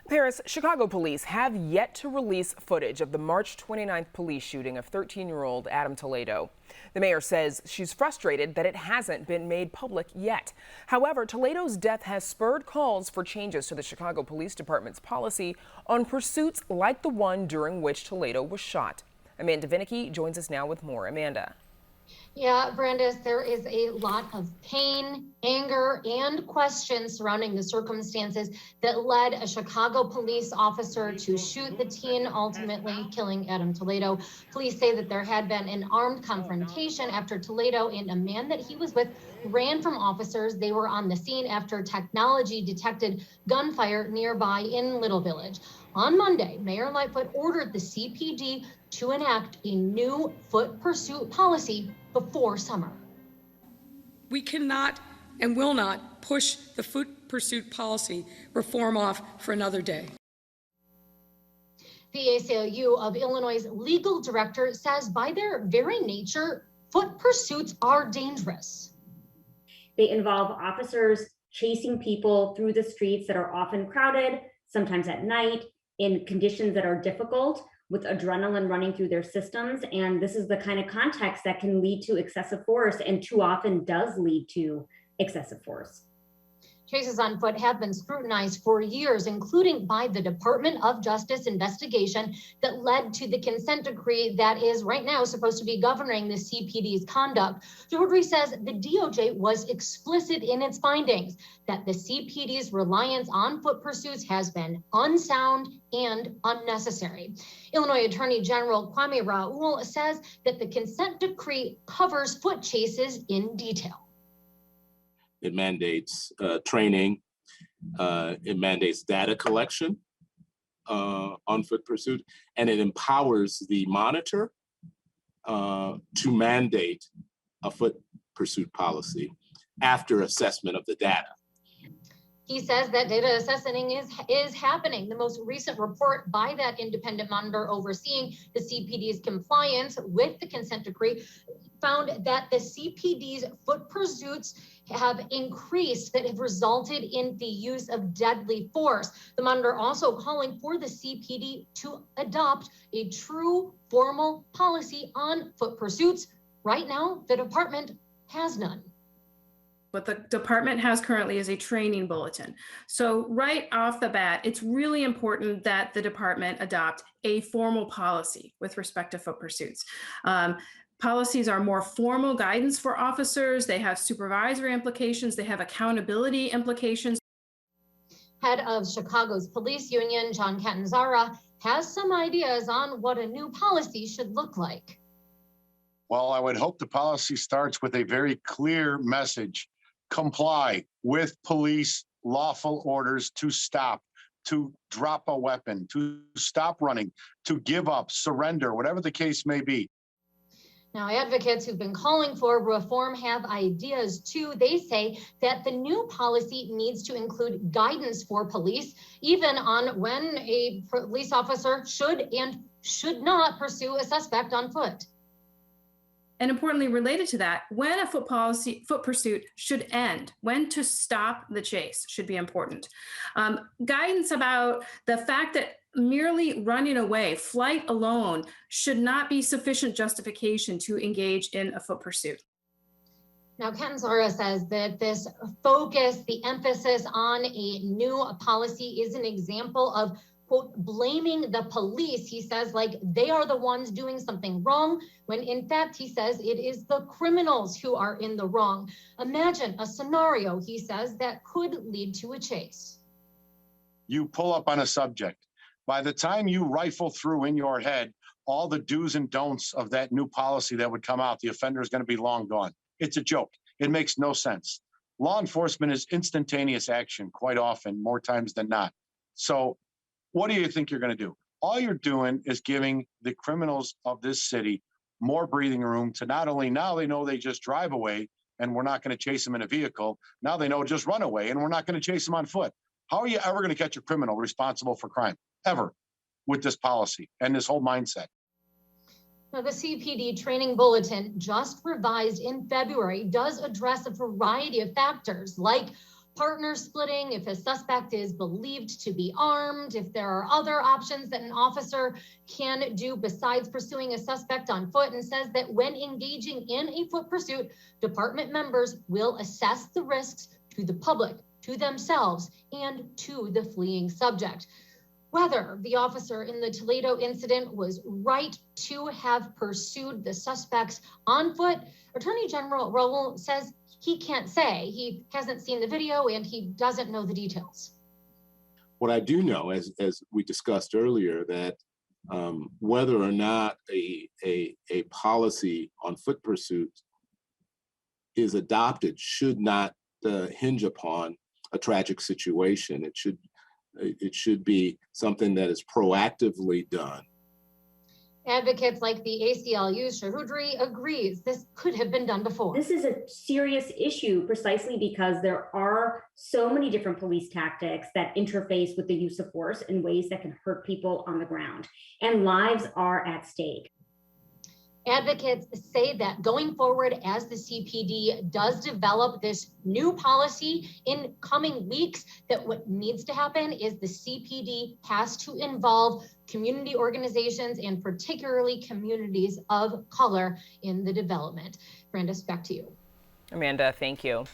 Paris, Chicago police have yet to release footage of the March 29th police shooting of 13-year-old Adam Toledo. The mayor says she's frustrated that it hasn't been made public yet. However, Toledo's death has spurred calls for changes to the Chicago Police Department's policy on pursuits like the one during which Toledo was shot. Amanda Vinicky joins us now with more. Amanda. Yeah, Brandis, there is a lot of pain, anger, and questions surrounding the circumstances that led a Chicago police officer to shoot the teen, ultimately killing Adam Toledo. Police say that there had been an armed confrontation after Toledo and a man that he was with ran from officers. They were on the scene after technology detected gunfire nearby in Little Village. On Monday, Mayor Lightfoot ordered the CPD to enact a new foot pursuit policy before summer. We cannot and will not push the foot pursuit policy reform off for another day. The ACLU of Illinois' legal director says by their very nature, foot pursuits are dangerous. They involve officers chasing people through the streets that are often crowded, sometimes at night, in conditions that are difficult, with adrenaline running through their systems. And this is the kind of context that can lead to excessive force, and too often does lead to excessive force. Chases on foot have been scrutinized for years, including by the Department of Justice investigation that led to the consent decree that is right now supposed to be governing the CPD's conduct. Georgie says the DOJ was explicit in its findings that the CPD's reliance on foot pursuits has been unsound and unnecessary. Illinois Attorney General Kwame Raoul says that the consent decree covers foot chases in detail. It mandates training. It mandates data collection on foot pursuit, and it empowers the monitor to mandate a foot pursuit policy after assessment of the data. He says that data assessing is happening. The most recent report by that independent monitor overseeing the CPD's compliance with the consent decree found that the CPD's foot pursuits have increased that have resulted in the use of deadly force. The monitor also calling for the CPD to adopt a true formal policy on foot pursuits. Right now, the department has none. What the department has currently is a training bulletin. So right off the bat, it's really important that the department adopt a formal policy with respect to foot pursuits. Policies are more formal guidance for officers. They have supervisory implications. They have accountability implications. Head of Chicago's police union, John Catanzara, has some ideas on what a new policy should look like. Well, I would hope the policy starts with a very clear message. Comply with police lawful orders to stop, to drop a weapon, to stop running, to give up, surrender, whatever the case may be. Now, advocates who've been calling for reform have ideas too. They say that the new policy needs to include guidance for police, even on when a police officer should and should not pursue a suspect on foot. And importantly, related to that, when a foot pursuit should end, when to stop the chase should be important. Guidance about the fact that merely running away, flight alone, should not be sufficient justification to engage in a foot pursuit. Now, Catanzara says that this focus, the emphasis on a new policy is an example of, quote, blaming the police. He says, like, they are the ones doing something wrong, when in fact, he says it is the criminals who are in the wrong. Imagine a scenario, he says, that could lead to a chase. You pull up on a subject. By the time you rifle through in your head all the do's and don'ts of that new policy that would come out, the offender is going to be long gone. It's a joke. It makes no sense. Law enforcement is instantaneous action quite often, more times than not. So what do you think you're going to do? All you're doing is giving the criminals of this city more breathing room to not only now they know they just drive away and we're not going to chase them in a vehicle. Now they know just run away and we're not going to chase them on foot. How are you ever going to catch a criminal responsible for crime? Ever, with this policy and this whole mindset. Now, the CPD training bulletin, just revised in February, does address a variety of factors like partner splitting, if a suspect is believed to be armed, if there are other options that an officer can do besides pursuing a suspect on foot, and says that when engaging in a foot pursuit, department members will assess the risks to the public, to themselves, and to the fleeing subject. Whether the officer in the Toledo incident was right to have pursued the suspects on foot, Attorney General Raoul says he can't say. He hasn't seen the video and he doesn't know the details. What I do know, as we discussed earlier, that whether or not a policy on foot pursuit is adopted should not hinge upon a tragic situation. It should be something that is proactively done. Advocates like the ACLU's Shahudri agrees this could have been done before. This is a serious issue precisely because there are so many different police tactics that interface with the use of force in ways that can hurt people on the ground, and lives are at stake. Advocates say that going forward, as the CPD does develop this new policy in coming weeks, that what needs to happen is the CPD has to involve community organizations and particularly communities of color in the development. Brandis, back to you. Amanda, thank you.